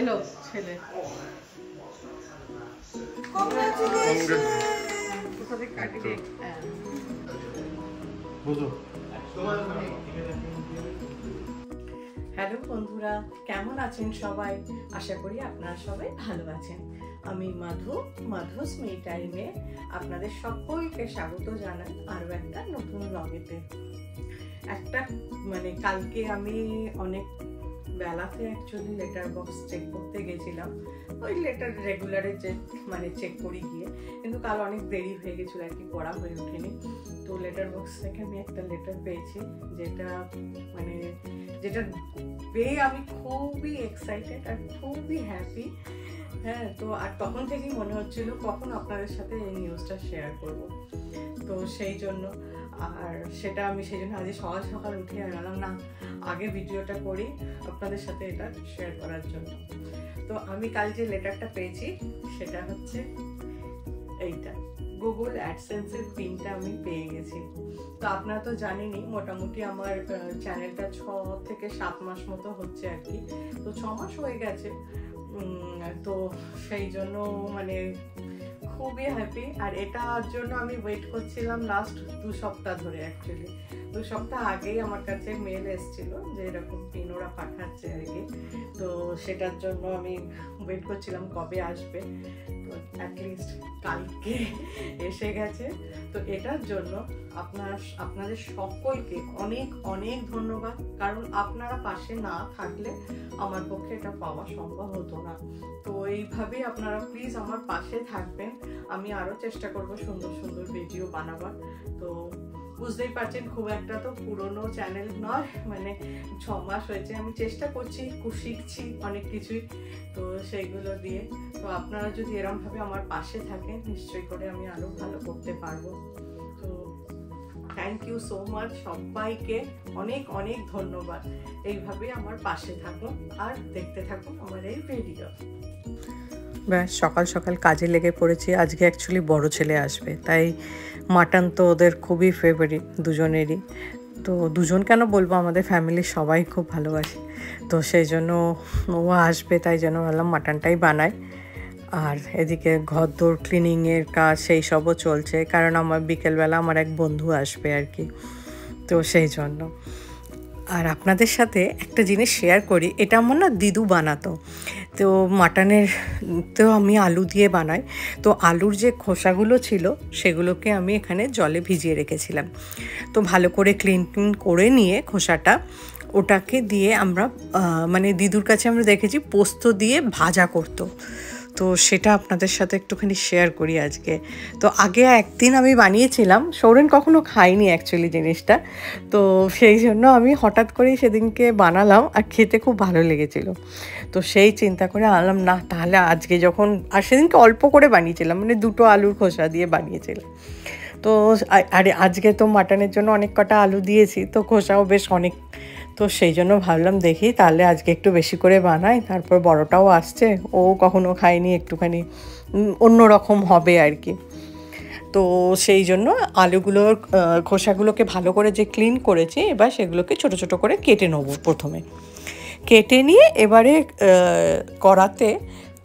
এলো ছেলে। হ্যালো বন্ধুরা, কেমন আছেন সবাই? আশা করি আপনারা সবাই ভালো আছেন। আমি মাধুস মি টাইমে আপনাদের সকলকে স্বাগত জানাই আরো একটা নতুন ব্লগেতে। কালকে আমি অনেক বেলাতে অ্যাকচুয়ালি লেটার বক্স চেক করতে গেছিলাম, ওই লেটার রেগুলারে যে চেক করি গিয়ে, কিন্তু কাল অনেক দেরি হয়ে গেছিলো আর কি, পড়া হয়ে ওঠেনি। তো লেটার বক্স থেকে আমি একটা লেটার পেয়েছি, যেটা পেয়ে আমি খুবই এক্সাইটেড আর খুবই হ্যাপি। হ্যাঁ, তো আর তখন থেকেই মনে হচ্ছিল কখন আপনাদের সাথে এই নিউজটা শেয়ার করব। তো সেই জন্য আমি আজ সকাল সকাল উঠে আনালাম না, আগে ভিডিওটা করি আপনাদের সাথে এটা শেয়ার করার জন্য। তো আমি কাল যে লেটারটা পেয়েছি সেটা হচ্ছে এইটা, গুগল অ্যাডসেন্সের পিনটা আমি পেয়ে গেছি। তো আপনারা তো জানেনই, মোটামুটি আমার চ্যানেলটা 6 থেকে 7 মাস মতো হচ্ছে আর কি। তো 6 মাস হয়ে গেছে। তো সেই জন্য খুবই হ্যাপি। আর এটার জন্য আমি ওয়েট করছিলাম লাস্ট 2 সপ্তাহ ধরে। অ্যাকচুয়ালি 2 সপ্তাহ আগেই আমার কাছে মেল এসেছিল যে এরকম পিন ওরা পাঠাচ্ছে আর কি। তো সেটার জন্য আমি ওয়েট করছিলাম কবে আসবে। তো অ্যাটলিস্ট কালকে এসে গেছে। তো এটার জন্য আপনাদের সকলকে অনেক অনেক ধন্যবাদ, কারণ আপনারা পাশে না থাকলে আমার পক্ষে এটা পাওয়া সম্ভব হতো না। তো এইভাবেই আপনারা প্লিজ আমার পাশে থাকবেন। আমি আরও চেষ্টা করব সুন্দর সুন্দর ভিডিও বানাবার। তো বুঝতেই পারছেন, খুব একটা তো পুরনো চ্যানেল নয়, 6 মাস হয়েছে। আমি চেষ্টা করছি, শিখছি অনেক কিছুই, তো সেইগুলো দিয়ে। তো আপনারা যদি এরমভাবে আমার পাশে থাকেন, নিশ্চয়ই করে আমি আরও ভালো করতে পারবো। তো থ্যাংক ইউ সো মাচ সবাইকে, অনেক অনেক ধন্যবাদ। এইভাবে আমার পাশে থাকুন আর দেখতে থাকুন আমার এই ভিডিও। ব্যাস, সকাল সকাল কাজে লেগে পড়েছি। আজকে অ্যাকচুয়ালি বড় ছেলে আসবে, তাই মাটন তো ওদের খুবই ফেভারিট দুজনেরই। তো দুজন কেন বলবো, আমাদের ফ্যামিলির সবাই খুব ভালোবাসে। তো সেই জন্য ও আসবে, তাই জন্য ভাবলাম মাটনটাই বানাই। আর এদিকে ঘরদোর ক্লিনিংয়ের কাজ সেই সবও চলছে, কারণ আমার বিকেলবেলা আমার এক বন্ধু আসবে আর কি। তো সেই জন্য আর আপনাদের সাথে একটা জিনিস শেয়ার করি। এটা আমার না দিদু বানাতো। তো মাটনের তো আমি আলু দিয়ে বানাই। তো আলুর যে খোসাগুলো ছিল সেগুলোকে আমি এখানে জলে ভিজিয়ে রেখেছিলাম। তো ভালো করে ক্লিন করে নিয়ে খোসাটা, ওটাকে দিয়ে আমরা দিদুর কাছে আমরা দেখেছি পোস্ত দিয়ে ভাজা করতো। তো সেটা আপনাদের সাথে একটুখানি শেয়ার করি আজকে। তো আগে একদিন আমি বানিয়েছিলাম, সৌরেন কখনো খাইনি অ্যাকচুয়ালি জিনিসটা। তো সেই জন্য আমি হঠাৎ করেই সেদিনকে বানালাম, আর খেতে খুব ভালো লেগেছিল। তো সেই চিন্তা করে আনলাম, না তাহলে আজকে যখন, আর সেদিনকে অল্প করে বানিয়েছিলাম, 2টো আলুর খোসা দিয়ে বানিয়েছিলাম। তো আজকে তো মাটনের জন্য অনেক কটা আলু দিয়েছি, তো খোসাও বেশ অনেক। তো সেই জন্য ভাবলাম দেখি তাহলে আজকে একটু বেশি করে বানাই। তারপর বড়টাও আসছে, ও কখনো খায়নি, একটুখানি অন্যরকম হবে আর কি। তো সেই জন্য আলুগুলোর খোসাগুলোকে ভালো করে যে ক্লিন করেছি, এবার সেগুলোকে ছোট ছোট করে কেটে নেবো। প্রথমে কেটে নিয়ে এবারে কড়াতে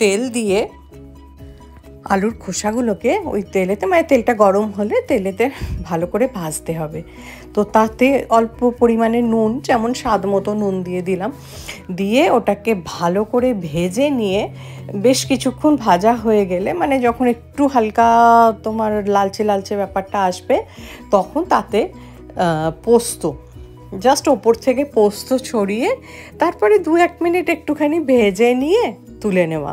তেল দিয়ে আলুর খোসাগুলোকে ওই তেলেতে, তেলটা গরম হলে তেলেতে ভালো করে ভাজতে হবে। তো তাতে অল্প পরিমাণে নুন, যেমন স্বাদ মতো নুন দিয়ে দিলাম। দিয়ে ওটাকে ভালো করে ভেজে নিয়ে বেশ কিছুক্ষণ ভাজা হয়ে গেলে, যখন একটু হালকা তোমার লালচে লালচে ব্যাপারটা আসবে, তখন তাতে পোস্ত, জাস্ট ওপর থেকে পোস্ত ছড়িয়ে তারপরে 2-1 মিনিট একটুখানি ভেজে নিয়ে তুলে নেওয়া।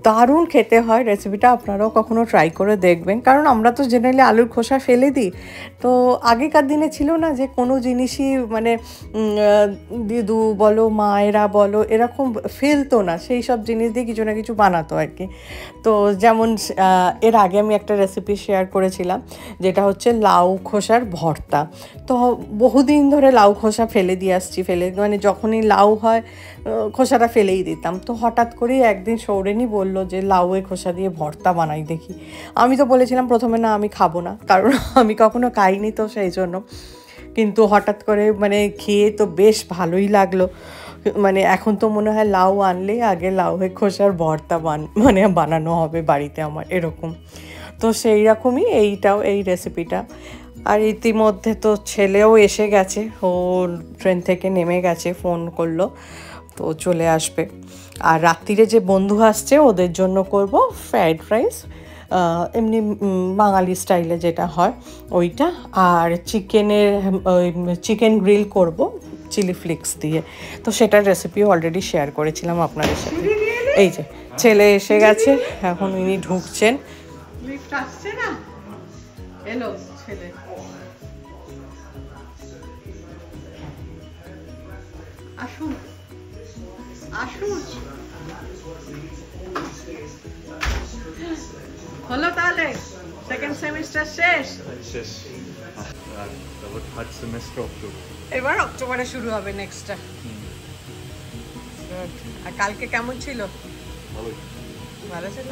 দারুণ খেতে হয়। রেসিপিটা আপনারাও কখনো ট্রাই করে দেখবেন, কারণ আমরা তো জেনারেলি আলুর খোসা ফেলে দিই। তো আগেকার দিনে ছিল না যে কোনো জিনিসই দিদু বলো, মায়েরা বলো, এরকম ফেলতো না, সেই সব জিনিস দিয়ে কিছু না কিছু বানাতো আর কি। তো যেমন এর আগে আমি একটা রেসিপি শেয়ার করেছিলাম, যেটা হচ্ছে লাউ খোসার ভর্তা। তো বহুদিন ধরে লাউ খোসা ফেলে দিয়ে আসছি, যখনই লাউ হয় খোসাটা ফেলেই দিতাম। তো হঠাৎ করেই একদিন সৌরেনই বলল যে লাউয়ের খোসা দিয়ে ভর্তা বানাই দেখি। আমি তো বলেছিলাম প্রথমে না, আমি খাবো না, কারণ আমি কখনো খাইনি, তো সেই জন্য। কিন্তু হঠাৎ করে খেয়ে তো বেশ ভালোই লাগলো। মানে এখন তো মনে হয় লাউ আনলেই আগে লাউয়ের খোসার ভর্তা বানানো হবে বাড়িতে আমার এরকম। তো সেই রকমই এইটাও এই রেসিপিটা। আর ইতিমধ্যে তো ছেলেও এসে গেছে, ও ট্রেন থেকে নেমে গেছে, ফোন করলো, তো চলে আসবে। আর রাত্রিরে যে বন্ধু আসছে ওদের জন্য করব ফ্রাইড রাইস, এমনি বাঙালি স্টাইলে যেটা হয় ওইটা, আর চিকেন গ্রিল করব চিলি ফ্লেক্স দিয়ে। তো সেটার রেসিপিও অলরেডি শেয়ার করেছিলাম আপনাদের সাথে। এই যে ছেলে এসে গেছে, এখন ইনি ঢুকছেন। লিফট আসছে না, এলো ছেলে। আসুন আসুন, হলো তাহলে সেকেন্ড সেমিস্টার শেষ। তারপর থার্ড সেমিস্টার অক্টোবর, এবার অক্টোবরে শুরু হবে নেক্সটটা। আর কালকে কেমন ছিল? ভালোই। ভালো ছিল।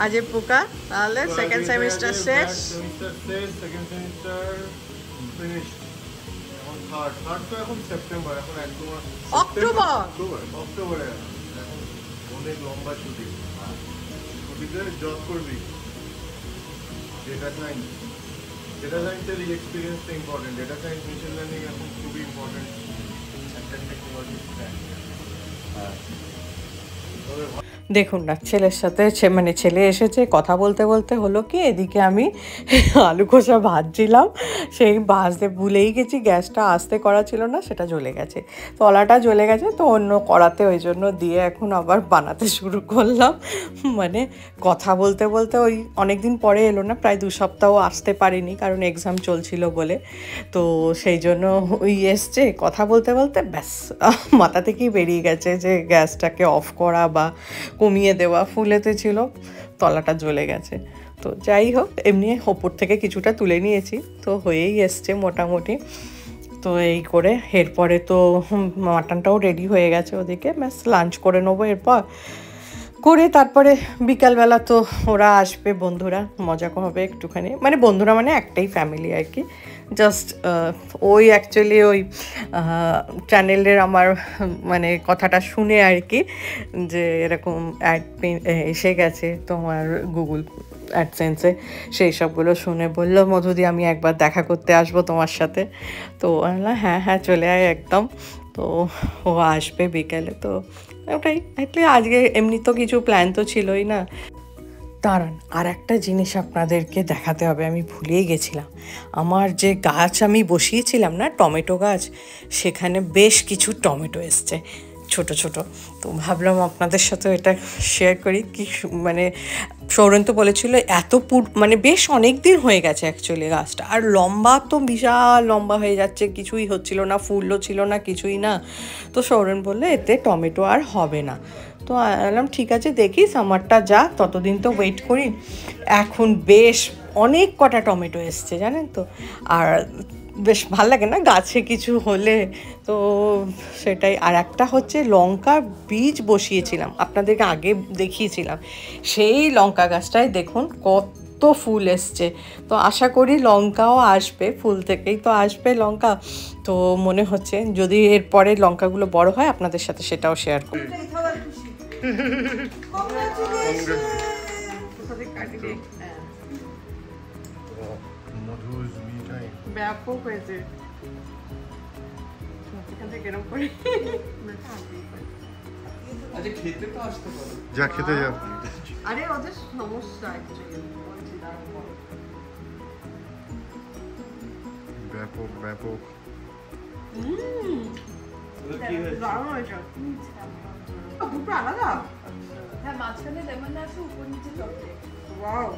আজ পোকা তাহলে সেকেন্ড সেমিস্টার শেষ। সেমিস্টার শেষ, সেকেন্ড সেমিস্টার ফিনিশ। এখন থার্ড তো এখন সেপ্টেম্বর, এখন এক দু মাস। অক্টোবরে এখন অনেক লম্বা ছুটি। ছুটিতে জব করবি, ডেটা সায়েন্সের এক্সপিরিয়েন্সটা important. Data science, machine learning এখন খুবই ইম্পর্টেন্ট একটা টেকনোলজি। দেখুন না, ছেলের সাথে মানে ছেলে এসেছে, কথা বলতে বলতে হলো কি, এদিকে আমি আলু কষা ভাজছিলাম, সেই ভাজতে ভুলেই গেছি, গ্যাসটা আস্তে করা ছিল না, সেটা জ্বলে গেছে, তলাটা জ্বলে গেছে, তো অন্য কড়াতে ওই জন্য দিয়ে এখন আবার বানাতে শুরু করলাম। মানে কথা বলতে বলতে ওই অনেক দিন পরে এলো না, প্রায় 2 সপ্তাহ আসতে পারিনি, কারণ এক্সাম চলছিল বলে। তো সেই জন্য ওই এসছে, কথা বলতে বলতে ব্যাস মাথা থেকেই বেরিয়ে গেছে যে গ্যাসটাকে অফ করা বা কমিয়ে দেওয়া, ফুলেতে ছিল, তলাটা জ্বলে গেছে। তো যাই হোক, এমনি ওপর থেকে কিছুটা তুলে নিয়েছি, তো হয়েই এসছে মোটামুটি। তো এই করে এরপরে তো মাটনটাও রেডি হয়ে গেছে ওদিকে, ব্যাস লাঞ্চ করে নেবো এরপর করে। তারপরে বিকালবেলা তো ওরা আসবে, বন্ধুরা, মজা হবে একটুখানি, মানে বন্ধুরা মানে একটাই ফ্যামিলি আর কি। জাস্ট ওই অ্যাকচুয়ালি ওই চ্যানেলের আমার মানে কথাটা শুনে আর কি, যে এরকম অ্যাড এসে গেছে তোমার গুগল অ্যাডসেন্সে, সেই সবগুলো শুনে বললো, মধুদি আমি একবার দেখা করতে আসবো তোমার সাথে। তো বললাম হ্যাঁ হ্যাঁ চলে আয় একদম। তো ও আসবে বিকেলে, তো ওটাই আজকে। এমনি তো কিছু প্ল্যান তো ছিলই না। দাঁড়ান, আর একটা জিনিস আপনাদেরকে দেখাতে হবে, আমি ভুলেই গেছিলাম। আমার যে গাছ আমি বসিয়েছিলাম না, টমেটো গাছ, সেখানে বেশ কিছু টমেটো এসছে ছোট ছোট। তো ভাবলাম আপনাদের সাথে এটা শেয়ার করি। কি মানে সৌরেন তো বলেছিল এত মানে বেশ অনেক দিন হয়ে গেছে অ্যাকচুয়ালি গাছটা, আর লম্বা তো বিশাল লম্বা হয়ে যাচ্ছে, কিছুই হচ্ছিল না, ফুলও ছিল না, কিছুই না। তো সৌরেন বললে এতে টমেটো আর হবে না। তো বললাম ঠিক আছে, দেখি সামারটা যাক, ততদিন তো ওয়েট করি। এখন বেশ অনেক কটা টমেটো এসছে জানেন তো, আর বেশ ভাল লাগে না গাছে কিছু হলে, তো সেটাই। আর একটা হচ্ছে লঙ্কা বীজ বসিয়েছিলাম, আপনাদেরকে আগে দেখিয়েছিলাম, সেই লঙ্কা গাছটায় দেখুন কত ফুল এসছে। তো আশা করি লঙ্কাও আসবে, ফুল থেকেই তো আসবে লঙ্কা। তো মনে হচ্ছে যদি এরপরে লঙ্কাগুলো বড় হয় আপনাদের সাথে সেটাও শেয়ার করব। ব্যাপক হয়েছে, খেতে তো আসতে পারো, যা খেতে যাও। আরে ওদের সমস্যা ব্যাপক ব্যাপক। দুটো আলাদা, হ্যাঁ, মাঝখানে লেমন আছে, উপর নিচে চকলেট। ওয়াও,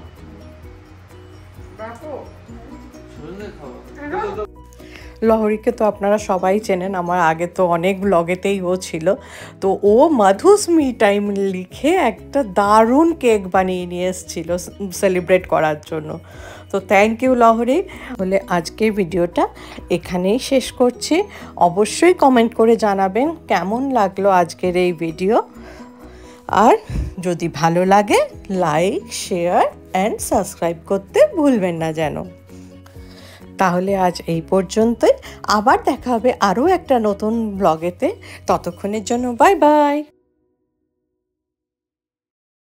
ব্যাপক। লহরীকে তো আপনারা সবাই চেনেন, আমার আগে তো অনেক ব্লগেতেই ও ছিল। তো ও মাধুস মি টাইম লিখে একটা দারুণ কেক বানিয়ে নিয়ে এসেছিল সেলিব্রেট করার জন্য। তো থ্যাংক ইউ লহরী। বলে আজকের ভিডিওটা এখানেই শেষ করছি। অবশ্যই কমেন্ট করে জানাবেন কেমন লাগলো আজকের এই ভিডিও, আর যদি ভালো লাগে লাইক, শেয়ার অ্যান্ড সাবস্ক্রাইব করতে ভুলবেন না যেন। তাহলে আজ এই পর্যন্তই, আবার দেখা হবে আরও একটা নতুন ব্লগেতে। ততক্ষণের জন্য বাই বাই।